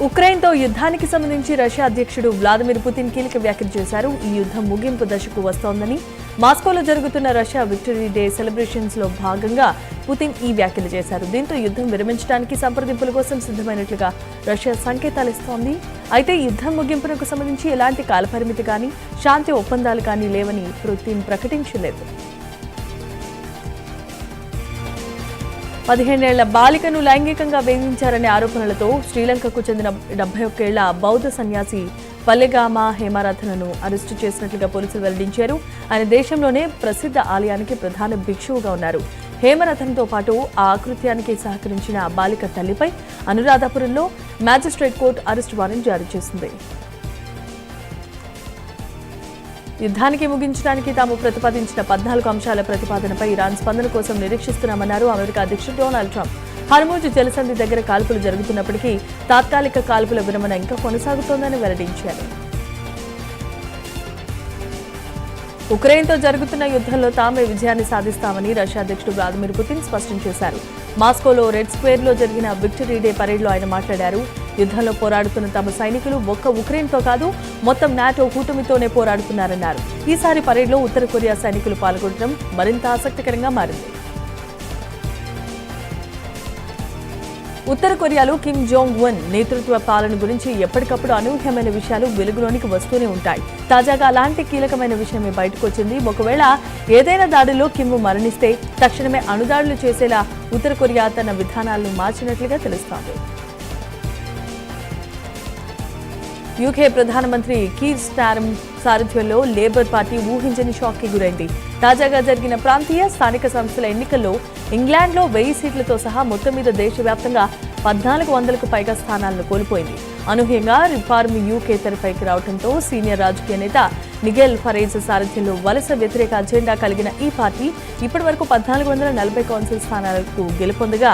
ఉక్రెయిన్తో యుద్ధానికి సంబంధించి రష్యా అధ్యక్షుడు వ్లాదిమిర్ పుతిన్ కీలక వ్యాఖ్యలు చేశారు. ఈ యుద్ధం ముగింపు దశకు వస్తోందని, మాస్కోలో జరుగుతున్న రష్యా విక్టరీ డే సెలబ్రేషన్స్ లో భాగంగా పుతిన్ ఈ వ్యాఖ్యలు చేశారు. దీంతో యుద్ధం విరమించడానికి సంప్రదింపుల కోసం సిద్ధమైనట్లుగా రష్యా సంకేతాలు ఇస్తోంది. అయితే యుద్ధం ముగింపునకు సంబంధించి ఎలాంటి కాలపరిమితి కానీ, శాంతి ఒప్పందాలు కానీ లేవని పుతిన్ ప్రకటించలేదు. 15 ఏళ్ల బాలికను లైంగికంగా వేధించారనే ఆరోపణలతో శ్రీలంకకు చెందిన 71 ఏళ్ల బౌద్ధ సన్యాసి పల్లెగామ హేమరథనను అరెస్టు చేసినట్లుగా పోలీసులు వెల్లడించారు. ఆయన దేశంలోనే ప్రసిద్ధ ఆలయానికి ప్రధాన భిక్షువుగా ఉన్నారు. హేమరథన్తో పాటు ఆ ఆకృత్యానికి సహకరించిన బాలిక తల్లిపై అనురాధపురంలో మ్యాజిస్ట్రేట్ కోర్టు అరెస్టు వారెంట్ జారీ చేసింది. యుద్ధానికి ముగించడానికి తాము ప్రతిపాదించిన 14 అంశాల ప్రతిపాదనపై ఇరాన్ స్పందన కోసం నిరీక్షిస్తున్నామన్నారు అమెరికా అధ్యక్షుడు డొనాల్డ్ ట్రంప్. హర్ముజ్ జలసంధి దగ్గర కాల్పులు జరుగుతున్నప్పటికీ తాత్కాలిక కాల్పుల విరమణ ఇంకా కొనసాగుతోందని వెల్లడించారు. ఉక్రెయిన్తో జరుగుతున్న యుద్ధంలో తామే విజయాన్ని సాధిస్తామని రష్యా అధ్యక్షుడు వ్లాదిమిర్ పుతిన్ స్పష్టం చేశారు. మాస్కోలో రెడ్ స్క్వేర్లో జరిగిన విక్టరీ డే పరేడ్లో ఆయన మాట్లాడారు. యుద్ధంలో పోరాడుతున్న తమ సైనికులు ఒక్క ఉక్రెయిన్తో కాదు, మొత్తం నాటో కూటమితోనే పోరాడుతున్నారన్నారు. ఈసారి పరేడ్లో ఉత్తర కొరియా సైనికులు పాల్గొనడం మరింత ఆసక్తికరంగా మారింది. ఉత్తర కొరియాలో కిమ్ జోంగ్ ఉన్ నేతృత్వ పాలన గురించి ఎప్పటికప్పుడు అనూహ్యమైన విషయాలు వెలుగులోనికి వస్తూనే ఉంటాయి. తాజాగా అలాంటి కీలకమైన విషయమే బయటకు వచ్చింది. ఒకవేళ ఏదైనా దాడిలో కిమ్ మరణిస్తే తక్షణమే అణుదాడులు చేసేలా ఉత్తర కొరియా తన విధానాలను మార్చినట్లుగా తెలుస్తోంది. యూకే ప్రధానమంత్రి కీర్ స్టార్మర్ సారథ్యంలో లేబర్ పార్టీ ఊహించని షాక్కి గురైంది. తాజాగా జరిగిన ప్రాంతీయ, స్థానిక సంస్థల ఎన్నికల్లో ఇంగ్లాండ్లో 1000 సీట్లతో సహా మొత్తం మీద దేశవ్యాప్తంగా 1400కు పైగా స్థానాలను కోల్పోయింది. అనూహ్యంగా రిఫార్మ్ యూకే తెరపైకి రావడంతో సీనియర్ రాజకీయ నేత నిగెల్ ఫరేజ్ సారథ్యంలో వలస వ్యతిరేక అజెండా కలిగిన ఈ పార్టీ ఇప్పటి వరకు 1440 కౌన్సిల్ స్థానాలకు గెలుపొందగా,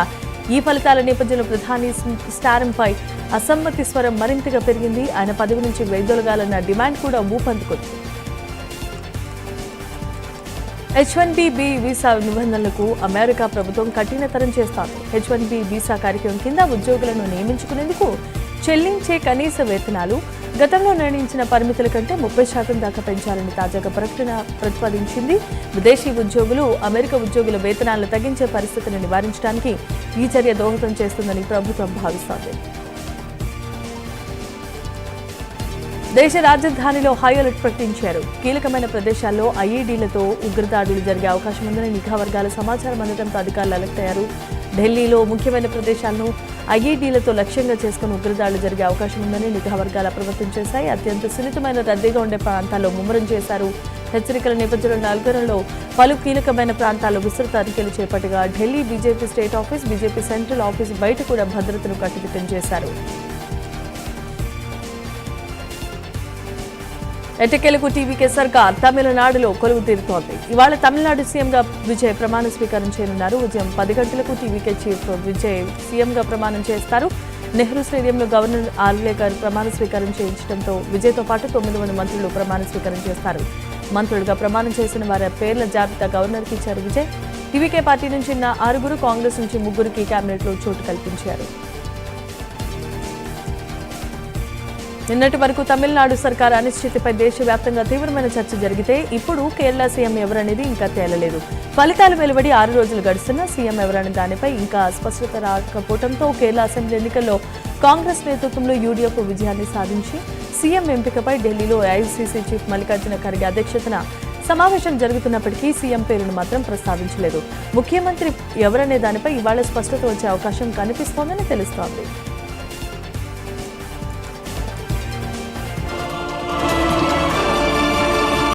ఈ ఫలితాల నేపథ్యంలో ప్రధాని స్టార్మర్పై అసమ్మతి స్వరం మరింతగా పెరిగింది. ఆయన పదవి నుంచి వైదొలగాలన్న డిమాండ్ కూడా ఊపందుకుంది. H1B వీసా నిబంధనలకు అమెరికా ప్రభుత్వం కఠినతరం చేస్తోంది. H1B వీసా కార్యక్రమం కింద ఉద్యోగులను నియమించుకునేందుకు చెల్లించే కనీస వేతనాలు గతంలో నిర్ణయించిన పరిమితుల కంటే 30% దాకా పెంచాలని తాజాగా ప్రకటన ప్రతిపాదించింది. విదేశీ ఉద్యోగులు అమెరికా ఉద్యోగుల వేతనాలను తగ్గించే పరిస్థితిని నివారించడానికి ఈ చర్య దోహదం చేస్తుందని ప్రభుత్వం భావిస్తోంది. దేశ రాజధానిలో హై అలర్ట్ ప్రకటించారు. కీలకమైన ప్రదేశాల్లో ఐఈడీలతో ఉగ్రదాడులు జరిగే అవకాశం ఉందని నిఘా వర్గాల సమాచారం అందడంతో అధికారులు అలర్ట్ అయ్యారు. ఢిల్లీలో ముఖ్యమైన ప్రదేశాలను ఐఈడీలతో లక్ష్యంగా చేసుకుని ఉగ్రదాడులు జరిగే అవకాశం ఉందని నిఘా వర్గాలు అప్రమత్తం చేశాయి. అత్యంత సున్నితమైన రద్దీగా ఉండే ప్రాంతాల్లో ముమ్మరం చేశారు. హెచ్చరికల నేపథ్యంలో నగరంలో పలు కీలకమైన ప్రాంతాల్లో విస్తృత తనిఖీలు చేపట్టగా Delhi BJP state office, BJP central office బయట కూడా భద్రతను కట్టుదిట్టం చేశారు. ఎట్టకేలకు టీవీకే సర్కార్ తమిళనాడులో కొలువు తీరుతోంది. ఇవాళ తమిళనాడు సీఎంగా విజయ్ ప్రమాణ స్వీకారం చేయనున్నారు. ఉదయం 10 గంటలకు టీవీకే చీఫ్ విజయ్ సీఎంగా ప్రమాణం చేస్తారు. నెహ్రూ స్టేడియంలో గవర్నర్ ఆర్లేకర్ ప్రమాణ స్వీకారం చేయించడంతో విజయ్తో పాటు 9 మంది మంత్రులు ప్రమాణ స్వీకారం చేస్తారు. మంత్రులుగా ప్రమాణం చేసిన వారి పేర్ల జాబితా గవర్నర్కి ఇచ్చారు విజయ్. టీవీకే పార్టీ నుంచి 6, కాంగ్రెస్ నుంచి 3కి కేబినెట్లో చోటు కల్పించారు. నిన్నటి వరకు తమిళనాడు సర్కార్ అనిశ్చితిపై దేశవ్యాప్తంగా తీవ్రమైన చర్చ జరిగితే ఇప్పుడు కేరళ సీఎం ఎవరనేది ఇంకా తేలలేదు. ఫలితాలు వెలువడి 6 రోజులు గడుస్తున్నా సీఎం ఎవరనే దానిపై ఇంకా స్పష్టత రాకపోవడంతో కేరళ అసెంబ్లీ ఎన్నికల్లో కాంగ్రెస్ నేతృత్వంలో యూడీఎఫ్ విజయాన్ని సాధించి సీఎం ఎంపికపై ఢిల్లీలో ఏఐసీసీ చీఫ్ మల్లికార్జున ఖర్గే అధ్యక్షతన సమావేశం జరుగుతున్నప్పటికీ సీఎం పేరును మాత్రం ప్రస్తావించలేదు. ముఖ్యమంత్రి ఎవరనే దానిపై ఇవాళ స్పష్టత వచ్చే అవకాశం కనిపిస్తోందని తెలుస్తోంది.